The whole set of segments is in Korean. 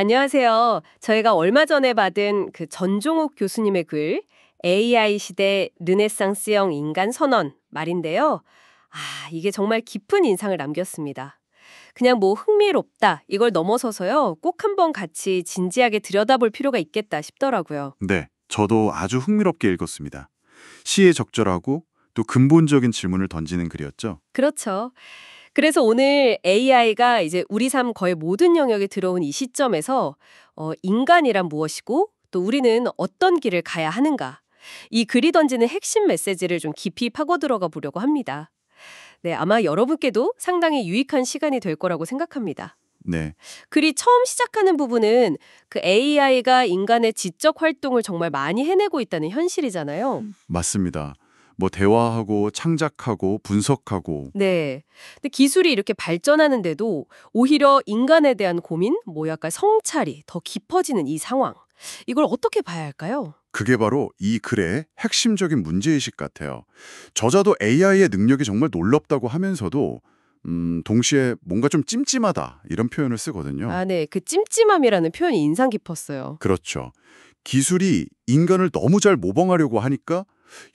안녕하세요. 저희가 얼마 전에 받은 그 전종욱 교수님의 글, AI 시대 르네상스형 인간 선언 말인데요. 이게 정말 깊은 인상을 남겼습니다. 그냥 뭐 흥미롭다 이걸 넘어서서요. 꼭 한번 같이 진지하게 들여다볼 필요가 있겠다 싶더라고요. 네, 저도 아주 흥미롭게 읽었습니다. 시에 적절하고 또 근본적인 질문을 던지는 글이었죠. 그렇죠. 그래서 오늘 AI가 이제 우리 삶 거의 모든 영역에 들어온 이 시점에서 인간이란 무엇이고 또 우리는 어떤 길을 가야 하는가. 이 글이 던지는 핵심 메시지를 좀 깊이 파고 들어가 보려고 합니다. 네, 아마 여러분께도 상당히 유익한 시간이 될 거라고 생각합니다. 네, 글이 처음 시작하는 부분은 그 AI가 인간의 지적 활동을 정말 많이 해내고 있다는 현실이잖아요. 맞습니다. 뭐 대화하고 창작하고 분석하고 네. 근데 기술이 이렇게 발전하는데도 오히려 인간에 대한 고민, 뭐 약간 성찰이 더 깊어지는 이 상황. 이걸 어떻게 봐야 할까요? 그게 바로 이 글의 핵심적인 문제의식 같아요. 저자도 AI의 능력이 정말 놀랍다고 하면서도 동시에 뭔가 좀 찜찜하다 이런 표현을 쓰거든요. 네. 그 찜찜함이라는 표현이 인상 깊었어요. 그렇죠. 기술이 인간을 너무 잘 모방하려고 하니까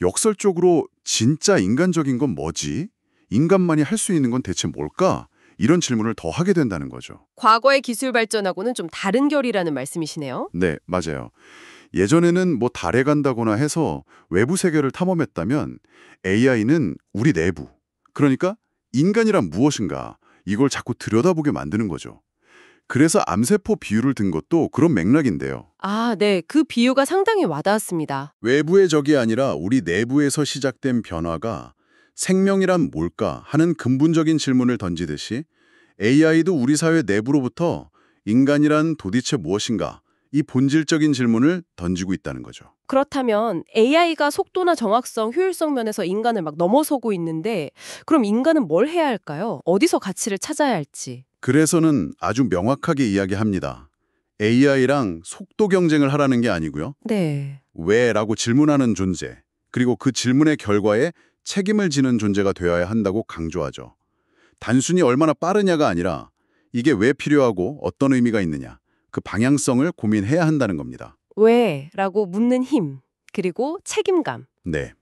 역설적으로 진짜 인간적인 건 뭐지? 인간만이 할 수 있는 건 대체 뭘까? 이런 질문을 더 하게 된다는 거죠. 과거의 기술 발전하고는 좀 다른 결이라는 말씀이시네요. 네, 맞아요. 예전에는 뭐 달에 간다거나 해서 외부 세계를 탐험했다면 AI는 우리 내부, 그러니까 인간이란 무엇인가 이걸 자꾸 들여다보게 만드는 거죠. 그래서 암세포 비유를 든 것도 그런 맥락인데요. 네. 그 비유가 상당히 와닿았습니다. 외부의 적이 아니라 우리 내부에서 시작된 변화가 생명이란 뭘까 하는 근본적인 질문을 던지듯이 AI도 우리 사회 내부로부터 인간이란 도대체 무엇인가 이 본질적인 질문을 던지고 있다는 거죠. 그렇다면 AI가 속도나 정확성, 효율성 면에서 인간을 막 넘어서고 있는데 그럼 인간은 뭘 해야 할까요? 어디서 가치를 찾아야 할지. 그래서는 아주 명확하게 이야기합니다. AI랑 속도 경쟁을 하라는 게 아니고요. 네. 왜라고 질문하는 존재, 그리고 그 질문의 결과에 책임을 지는 존재가 되어야 한다고 강조하죠. 단순히 얼마나 빠르냐가 아니라 이게 왜 필요하고 어떤 의미가 있느냐, 그 방향성을 고민해야 한다는 겁니다. 왜라고 묻는 힘, 그리고 책임감. 네.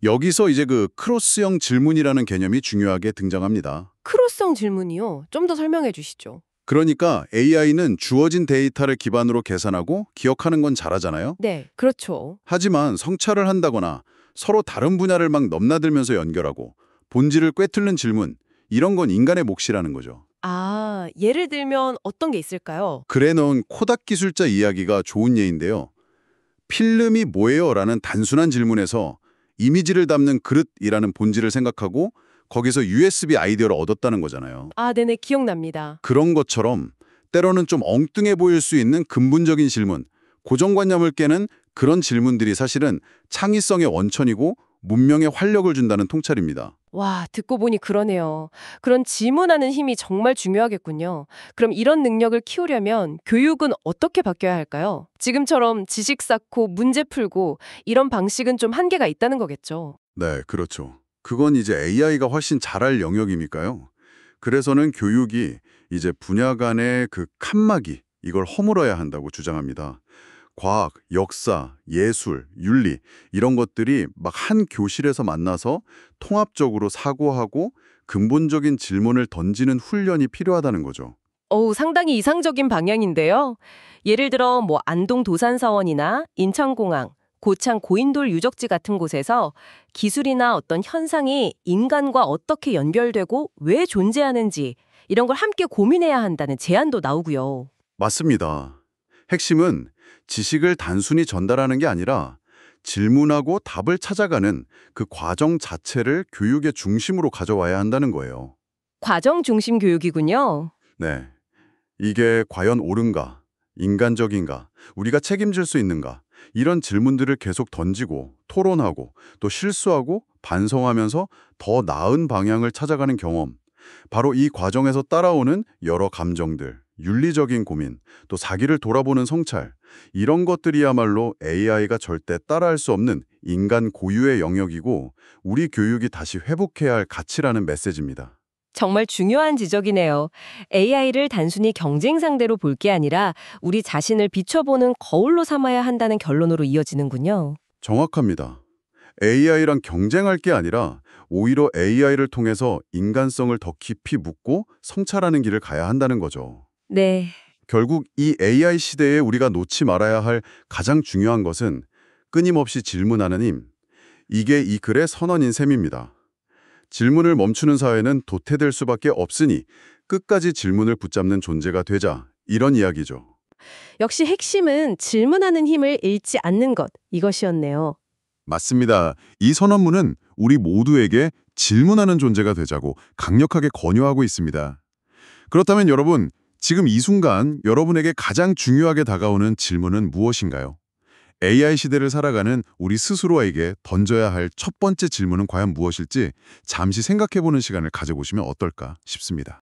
여기서 이제 그 크로스형 질문이라는 개념이 중요하게 등장합니다. 크로스성 질문이요. 좀 더 설명해 주시죠. 그러니까 AI는 주어진 데이터를 기반으로 계산하고 기억하는 건 잘하잖아요. 네, 그렇죠. 하지만 성찰을 한다거나 서로 다른 분야를 막 넘나들면서 연결하고 본질을 꿰뚫는 질문, 이런 건 인간의 몫이라는 거죠. 예를 들면 어떤 게 있을까요? 글에 넣은 코닥 기술자 이야기가 좋은 예인데요. 필름이 뭐예요? 라는 단순한 질문에서 이미지를 담는 그릇이라는 본질을 생각하고 거기서 USB 아이디어를 얻었다는 거잖아요. 네네, 기억납니다. 그런 것처럼 때로는 좀 엉뚱해 보일 수 있는 근본적인 질문, 고정관념을 깨는 그런 질문들이 사실은 창의성의 원천이고 문명에 활력을 준다는 통찰입니다. 와, 듣고 보니 그러네요. 그런 질문하는 힘이 정말 중요하겠군요. 그럼 이런 능력을 키우려면 교육은 어떻게 바뀌어야 할까요? 지금처럼 지식 쌓고 문제 풀고 이런 방식은 좀 한계가 있다는 거겠죠. 네, 그렇죠. 그건 이제 AI가 훨씬 잘할 영역이니까요. 그래서는 교육이 이제 분야 간의 그 칸막이, 이걸 허물어야 한다고 주장합니다. 과학, 역사, 예술, 윤리 이런 것들이 막 한 교실에서 만나서 통합적으로 사고하고 근본적인 질문을 던지는 훈련이 필요하다는 거죠. 상당히 이상적인 방향인데요. 예를 들어 뭐 안동 도산사원이나 인천공항, 고창 고인돌 유적지 같은 곳에서 기술이나 어떤 현상이 인간과 어떻게 연결되고 왜 존재하는지 이런 걸 함께 고민해야 한다는 제안도 나오고요. 맞습니다. 핵심은 지식을 단순히 전달하는 게 아니라 질문하고 답을 찾아가는 그 과정 자체를 교육의 중심으로 가져와야 한다는 거예요. 과정 중심 교육이군요. 네. 이게 과연 옳은가? 인간적인가? 우리가 책임질 수 있는가? 이런 질문들을 계속 던지고 토론하고 또 실수하고 반성하면서 더 나은 방향을 찾아가는 경험. 바로 이 과정에서 따라오는 여러 감정들, 윤리적인 고민, 또 자기를 돌아보는 성찰. 이런 것들이야말로 AI가 절대 따라할 수 없는 인간 고유의 영역이고 우리 교육이 다시 회복해야 할 가치라는 메시지입니다. 정말 중요한 지적이네요. AI를 단순히 경쟁 상대로 볼 게 아니라 우리 자신을 비춰보는 거울로 삼아야 한다는 결론으로 이어지는군요. 정확합니다. AI랑 경쟁할 게 아니라 오히려 AI를 통해서 인간성을 더 깊이 묻고 성찰하는 길을 가야 한다는 거죠. 네. 결국 이 AI 시대에 우리가 놓지 말아야 할 가장 중요한 것은 끊임없이 질문하는 힘. 이게 이 글의 선언인 셈입니다. 질문을 멈추는 사회는 도태될 수밖에 없으니 끝까지 질문을 붙잡는 존재가 되자. 이런 이야기죠. 역시 핵심은 질문하는 힘을 잃지 않는 것, 이것이었네요. 맞습니다. 이 선언문은 우리 모두에게 질문하는 존재가 되자고 강력하게 권유하고 있습니다. 그렇다면 여러분, 지금 이 순간 여러분에게 가장 중요하게 다가오는 질문은 무엇인가요? AI 시대를 살아가는 우리 스스로에게 던져야 할 첫 번째 질문은 과연 무엇일지 잠시 생각해보는 시간을 가져보시면 어떨까 싶습니다.